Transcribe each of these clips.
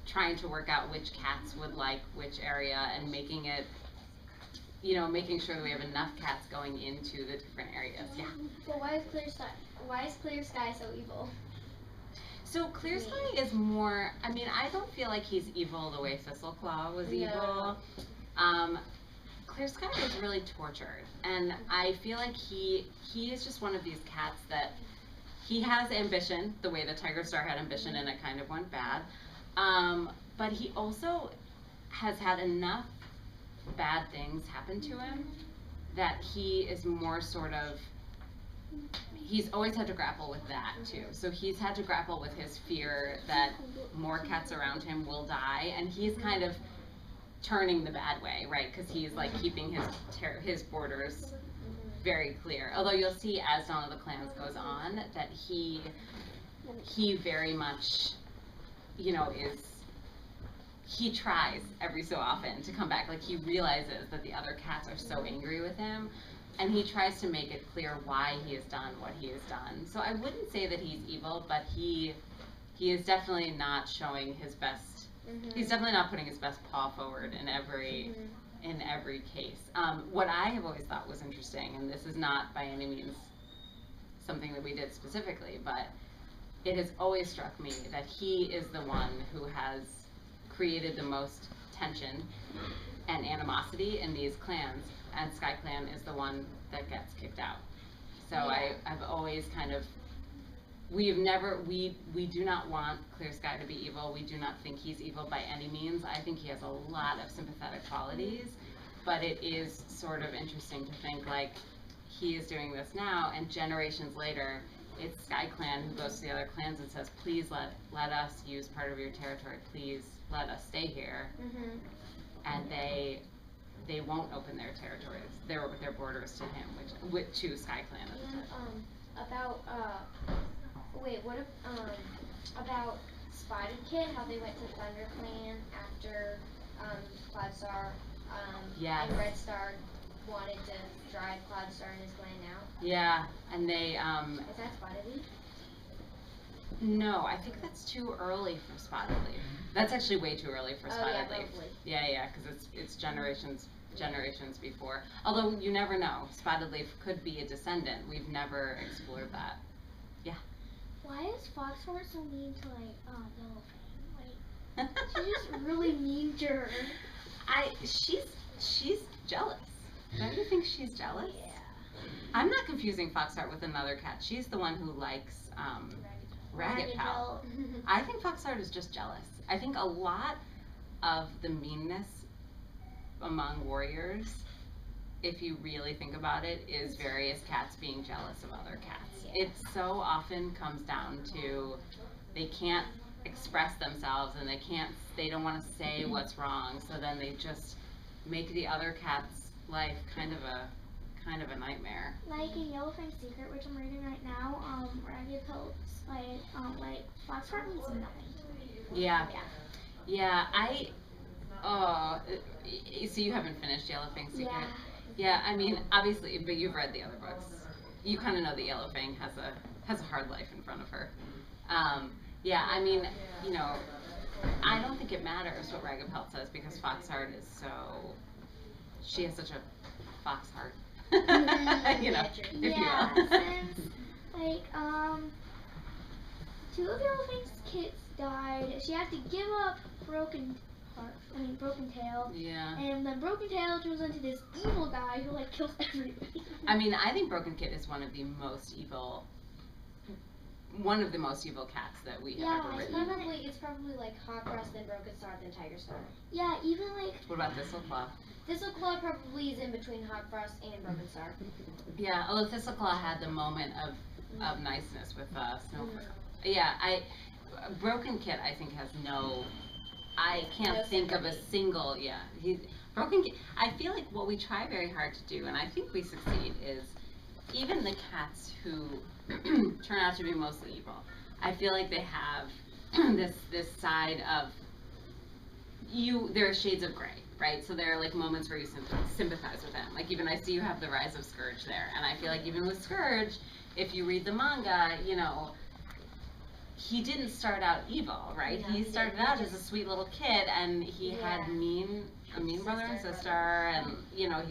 trying to work out which cats would like which area and making it, making sure that we have enough cats going into the different areas. Yeah. But why is Clear Sky so evil? So Clear Sky is more, I don't feel like he's evil the way Thistleclaw was evil. Clear Sky was really tortured, and I feel like he is just one of these cats that he has ambition, the way that Tiger Star had ambition and it kind of went bad. But he also has had enough bad things happen to him that he is more sort of, he's always had to grapple with that too. So he's had to grapple with his fear that more cats around him will die, and he's kind of turning the bad way, right? Because he's like keeping his borders very clear. Although you'll see as Dawn of the Clans goes on that he very much, he tries every so often to come back. Like he realizes that the other cats are so angry with him, and he tries to make it clear why he has done what he has done. So I wouldn't say that he's evil, but he is definitely not showing his best. He's definitely not putting his best paw forward in every case. What I have always thought was interesting, and this is not by any means something that we did specifically, but it has always struck me that he is the one who has created the most tension and animosity in these clans, and Sky Clan is the one that gets kicked out. So I've always kind of, we do not want Clear Sky to be evil. We do not think he's evil by any means. I think he has a lot of sympathetic qualities, but it is sort of interesting to think like he is doing this now, and generations later, it's Sky Clan who goes to the other clans and says, please let us use part of your territory. Please let us stay here. And they won't open their territories, their borders to him, to Sky Clan at the time. About Spotted Kid, how they went to Thunder Clan after Cloudstar, and Red Star wanted to drive Cloudstar and his clan out. Yeah, and they Is that Spotted Leaf? No, I think that's too early for Spotted Leaf. That's actually way too early for Spotted Leaf. Probably. Yeah, because it's generations before. Although you never know, Spotted Leaf could be a descendant. We've never explored that. Yeah. Why is Foxheart so mean to Yellowfang? Like, she's just really mean to her. She's jealous. Don't you think she's jealous? Yeah. I'm not confusing Foxheart with another cat. She's the one who likes Ragged Pal. I think Foxheart is just jealous. I think a lot of the meanness among warriors, if you really think about it, is various cats being jealous of other cats. It so often comes down to they can't express themselves and they don't want to say what's wrong, so then they just make the other cat's life kind of a nightmare. Like in Yellowfang's Secret, which I'm reading right now, Ragged Pelt's like Foxheart means nothing to me. Yeah. So you haven't finished Yellowfang's Secret? Yeah, obviously, but you've read the other books. You kind of know that Yellowfang has a hard life in front of her. I don't think it matters what Ragged Pelt says, because Foxheart is she has such a fox heart. If you will. Since two of Yellowfang's kids died, she had to give up Broken Tail. Yeah. And then Broken Tail turns into this evil guy who kills everybody. I think Broken Kid is one of the most evil cats that we have ever written. It's probably like Hot Cross, then Broken Star, then Tiger Star. Yeah, even What about Thistleclaw? Thistleclaw probably is in between Hot Frost and Broken Star. Yeah, although Thistleclaw had the moment of niceness with Snowflake. Yeah, Broken Kid I think has I can't think of a single, Broken Kid, I feel like what we try very hard to do, and I think we succeed, is even the cats who turn out to be mostly evil, I feel like they have this side of there are shades of gray, right? So there are moments where you sympathize with them. Even I see you have the Rise of Scourge there, and I feel like even with Scourge, if you read the manga, he didn't start out evil, right? No, he started out as a sweet little kid, and he had a mean brother and sister, and you know,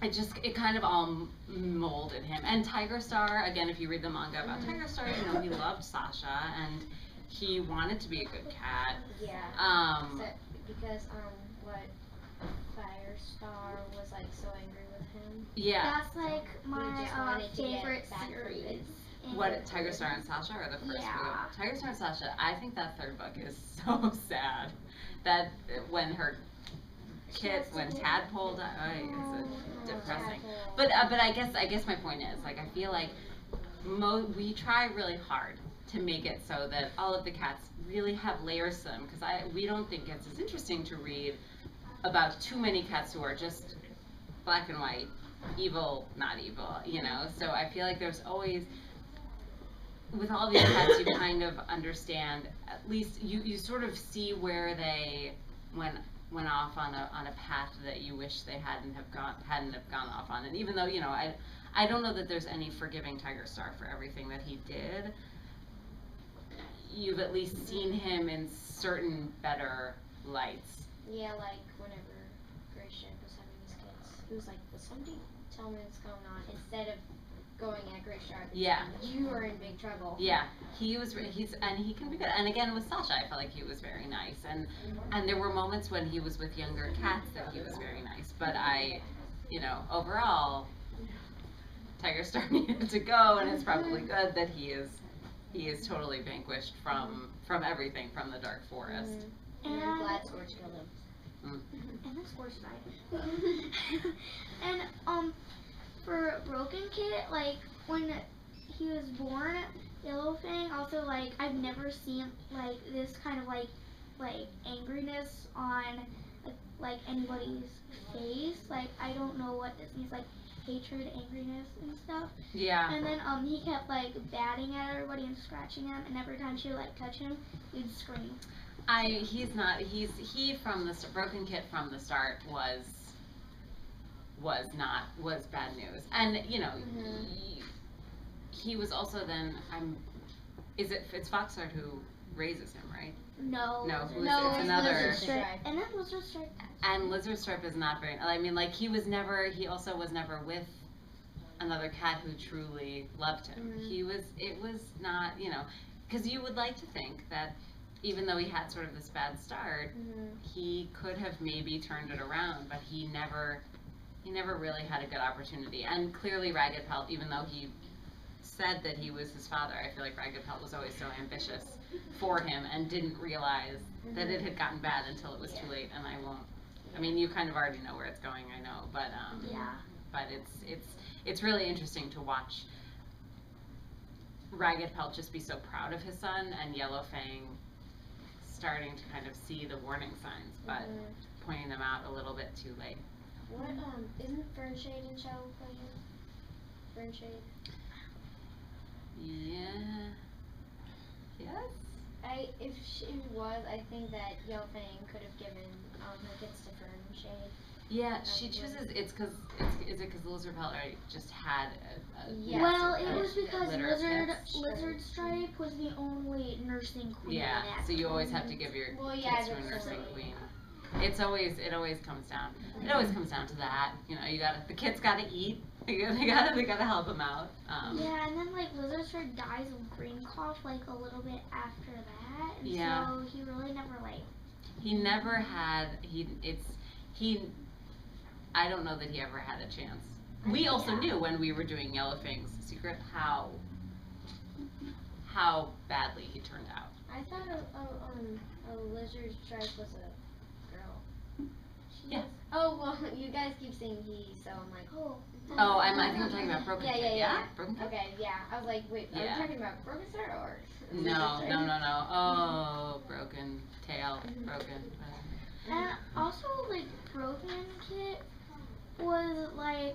it kind of all molded him. And Tiger Star, again, if you read the manga about Tiger Star, you know, he loved Sasha, and he wanted to be a good cat. Yeah. Because what Firestar was like so angry with him. Yeah. That's like my favorite series. What, Tiger Star and Sasha, or the first book? Tiger Star and Sasha, I think that third book is so sad. That when when Tadpole died, it's depressing. But I guess my point is, like, I feel like we try really hard to make it so that all of the cats really have layers to them, because we don't think it's as interesting to read about too many cats who are just black and white, evil, not evil, you know. So I feel like there's always, with all these cats, you kind of understand, at least you sort of see where they went off on a path that you wish they hadn't have gone off on. And even though, you know, I don't know that there's any forgiving Tiger Star for everything that he did, you've at least seen him in certain better lights. Yeah, like whenever Grace Sharp was having his kids, he was like, "Will somebody tell me what's going on?" Instead of going at Grace Sharp. Yeah. You are in big trouble. Yeah, he can be good. And again, with Sasha, I felt like he was very nice. And there were moments when he was with younger cats that he was very nice. But you know, overall, Tiger Star needed to go, and it's probably good that he is totally vanquished from everything, from the Dark Forest. And I'm glad Scorch killed him. And then Scorch died. And for Broken Kit, like when he was born, Yellowfang, also like I've never seen like this kind of like angriness on like anybody's face. Like I don't know what this means, like hatred, angriness, and stuff. Yeah. And then he kept like batting at everybody and scratching them, and every time she would like touch him, he'd scream. Broken Kit from the start was bad news. And you know, he was also then it's Foxheart who raises him, right? No, it's another. And then Lizard Stripe. And Lizard Stripe is not very, I mean, like he also was never with another cat who truly loved him. It was not, you know, because you would like to think that even though he had sort of this bad start, he could have maybe turned it around, but he never really had a good opportunity. And clearly Ragged Pelt, even though he said that he was his father, I feel like Ragged Pelt was always so ambitious for him and didn't realize that it had gotten bad until it was too late. And I mean, you kind of already know where it's going, I know, but but it's really interesting to watch Ragged Pelt just be so proud of his son, and Yellowfang starting to kind of see the warning signs, but pointing them out a little bit too late. What, isn't Fernshade in Shadow Clan? Fernshade? Yeah. Yes? If she was, I think that Yellowfang could have given her kids to Fernshade. Yeah, she chooses, is it because Lizard Pelt just had well, it was because Lizard Stripe was the only nursing queen. Yeah, so you always have to give your kids to a nursing queen. It always comes down to that. You know, the kids gotta eat. They gotta help them out. Yeah, and then like Lizard Stripe dies of brain cough like a little bit after that. And so he really never like. He never had. I don't know that he ever had a chance. We also knew when we were doing Yellowfang's Secret how badly he turned out. I thought a Lizard Stripe was a girl. Yeah. Oh well, you guys keep saying he, so I'm like, oh. Oh, I think I'm talking about Broken Kit. Yeah. Broken Kit? Okay, yeah. I was like, wait, are you talking about Broken Star or? No. Oh, Broken Tail, Broken. And also, like, Broken Kit was like,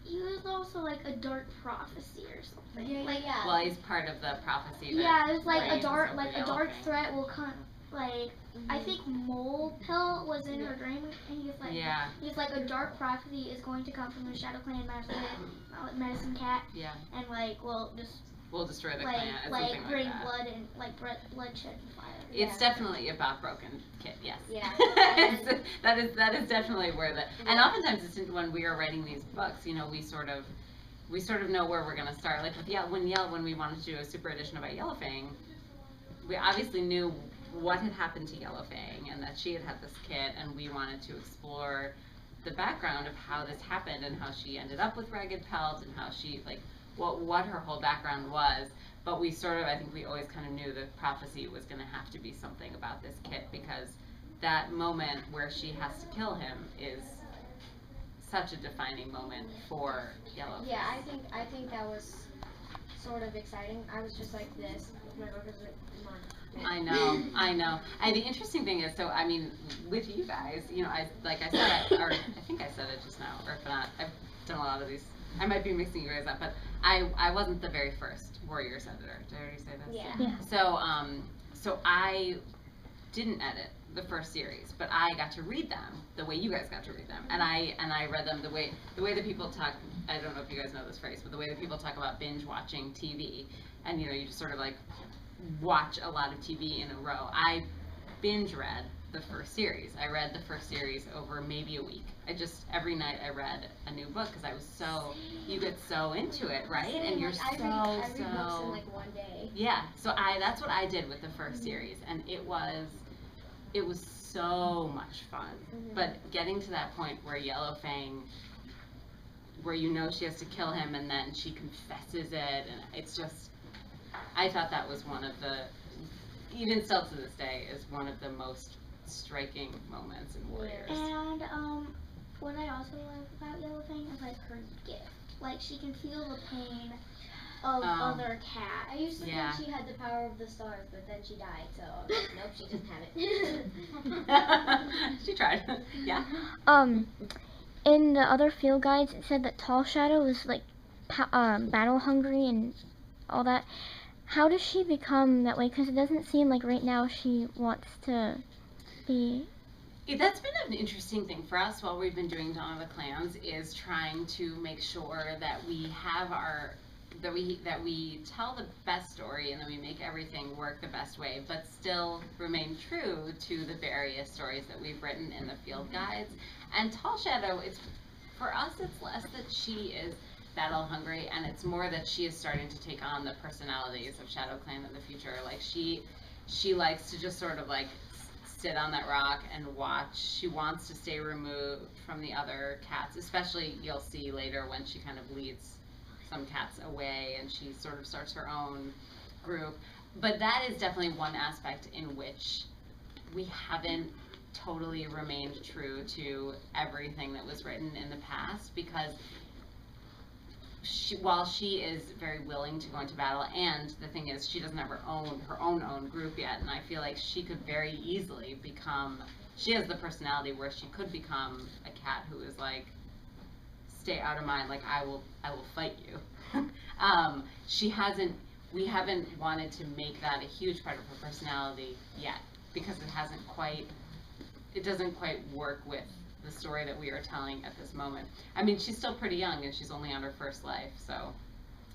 he was also like a dark prophecy or something. Yeah. Well, he's part of the prophecy. Yeah, it's like a dark threat will come. Like, I think Mole Pelt was in her dream, and he's like a dark prophecy is going to come from the Shadow Clan Medicine Cat. Yeah. And like, well, just we'll destroy the like, clan. It's like something bring like that. blood and like bloodshed and fire. It's definitely about Broken Kit, yes. Yeah. that is definitely where the, and oftentimes it's when we are writing these books, you know, we sort of know where we're gonna start. Like with when we wanted to do a super edition about Yellowfang, we obviously knew what had happened to Yellowfang and that she had this kit, and we wanted to explore the background of how this happened and how she ended up with Ragged Pelt and how she, like, what her whole background was. But we sort of, I think we always kind of knew the prophecy was going to have to be something about this kit, because that moment where she has to kill him is such a defining moment for Yellowfang. Yeah, I think that was sort of exciting. I was just like this. My book was like, come on. I know. The interesting thing is, so I mean, with you guys, you know, I said, or I think I said it just now, or if not, I've done a lot of these. I might be mixing you guys up, but I wasn't the very first Warriors editor. Did I already say that? Yeah. So I didn't edit the first series, but I got to read them the way you guys got to read them, and I read them the way that people talk. I don't know if you guys know this phrase, but the way that people talk about binge watching TV, and you know, you just sort of like watch a lot of TV in a row. I binge read the first series. I read the first series over maybe a week. Every night I read a new book, because I was so, you get so into it, right? Same, and you're like, I read books in like one day. Yeah, so that's what I did with the first series, and it was so much fun. But getting to that point where Yellowfang, where you know she has to kill him and then she confesses it, and it's just, I thought that was one of the, even still to this day, is one of the most striking moments in Warriors. And what I also love about Yellowfang is like her gift. Like she can feel the pain of other cats. I used to think she had the power of the stars, but then she died, so nope, she doesn't have it. She tried. Yeah. In the other field guides, it said that Tall Shadow was like battle hungry and all that. How does she become that way? Because it doesn't seem like right now she wants to be. Yeah, that's been an interesting thing for us while we've been doing Dawn of the Clans, is trying to make sure that we have that we tell the best story and that we make everything work the best way, but still remain true to the various stories that we've written in the field guides. And Tall Shadow, for us, it's less that she is battle hungry, and it's more that she is starting to take on the personalities of Shadow Clan in the future. Like she likes to just sort of like sit on that rock and watch. She wants to stay removed from the other cats, especially you'll see later when she kind of leads some cats away and she sort of starts her own group. But that is definitely one aspect in which we haven't totally remained true to everything that was written in the past, because while she is very willing to go into battle, and the thing is, she doesn't have her own group yet, and I feel like she could very easily become, she has the personality where she could become a cat who is like, stay out of mind, like I will fight you. We haven't wanted to make that a huge part of her personality yet, because it doesn't quite work with the story that we are telling at this moment. I mean, she's still pretty young and she's only on her first life, so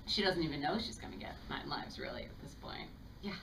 she doesn't even know she's going to get 9 lives really at this point. Yeah.